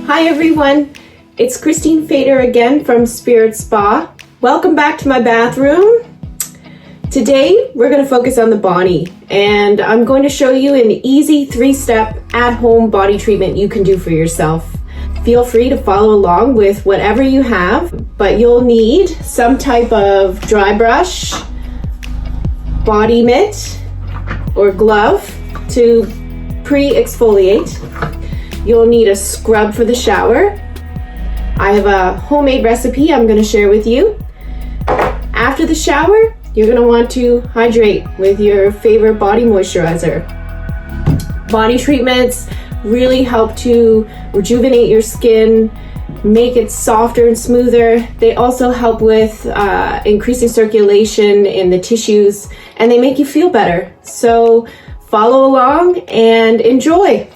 Hi everyone, it's Christine Fader again from Spirit Spa. Welcome back to my bathroom. Today we're going to focus on the body, and I'm going to show you an easy 3-step at-home body treatment you can do for yourself. Feel free to follow along with whatever you have, but you'll need some type of dry brush, body mitt, or glove to pre-exfoliate. You'll need a scrub for the shower. I have a homemade recipe I'm going to share with you. After the shower, you're going to want to hydrate with your favorite body moisturizer. Body treatments really help to rejuvenate your skin, make it softer and smoother. They also help with increasing circulation in the tissues, and they make you feel better. So follow along and enjoy.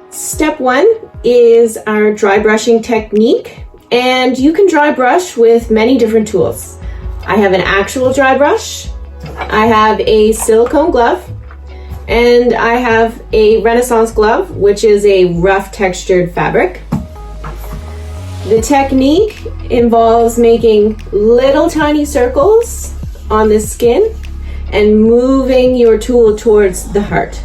Step 1 is our dry brushing technique, and you can dry brush with many different tools. I have an actual dry brush, I have a silicone glove, and I have a Renaissance glove, which is a rough textured fabric. The technique involves making little tiny circles on the skin and moving your tool towards the heart.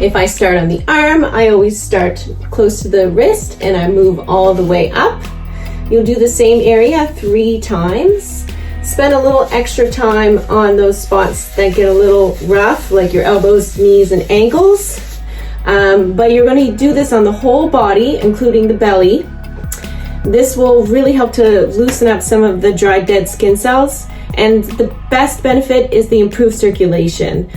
If I start on the arm, I always start close to the wrist and I move all the way up. You'll do the same area 3 times. Spend a little extra time on those spots that get a little rough, like your elbows, knees, and ankles. But you're going to do this on the whole body, including the belly. This will really help to loosen up some of the dry, dead skin cells. And the best benefit is the improved circulation.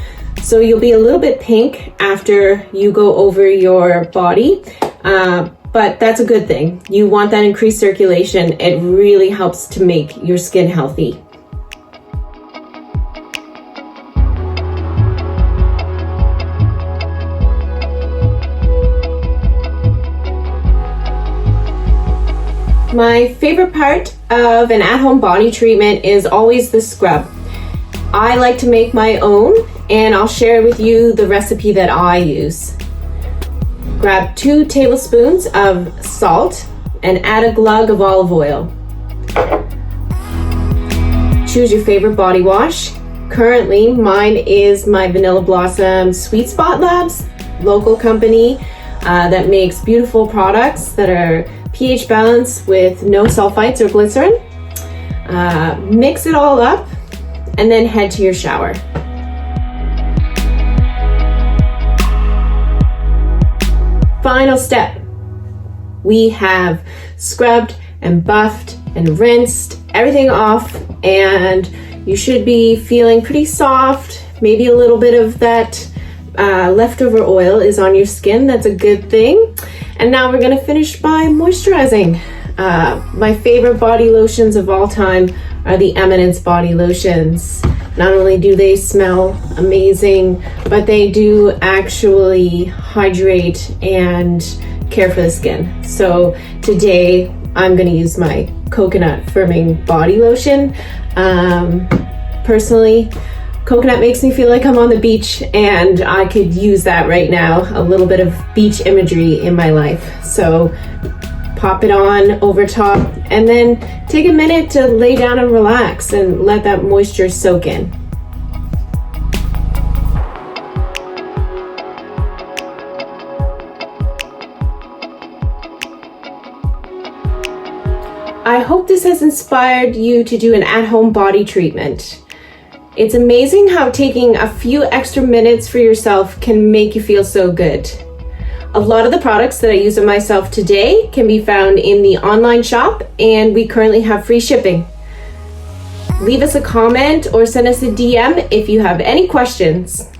So you'll be a little bit pink after you go over your body, but that's a good thing. You want that increased circulation. It really helps to make your skin healthy. My favorite part of an at-home body treatment is always the scrub. I like to make my own, and I'll share with you the recipe that I use. Grab 2 tablespoons of salt and add a glug of olive oil. Choose your favorite body wash. Currently, mine is my Vanilla Blossom Sweet Spot Labs, local company that makes beautiful products that are pH balanced with no sulfites or glycerin. Mix it all up and then head to your shower. Final step. We have scrubbed and buffed and rinsed everything off, and you should be feeling pretty soft. Maybe a little bit of that leftover oil is on your skin. That's a good thing. And now we're gonna finish by moisturizing. My favorite body lotions of all time are the Eminence body lotions. Not only do they smell amazing, but they do actually hydrate and care for the skin. So today I'm gonna use my coconut firming body lotion. Personally, coconut makes me feel like I'm on the beach, and I could use that right now, a little bit of beach imagery in my life. So pop it on over top and then take a minute to lay down and relax and let that moisture soak in. I hope this has inspired you to do an at-home body treatment. It's amazing how taking a few extra minutes for yourself can make you feel so good. A lot of the products that I use on myself today can be found in the online shop, and we currently have free shipping. Leave us a comment or send us a DM if you have any questions.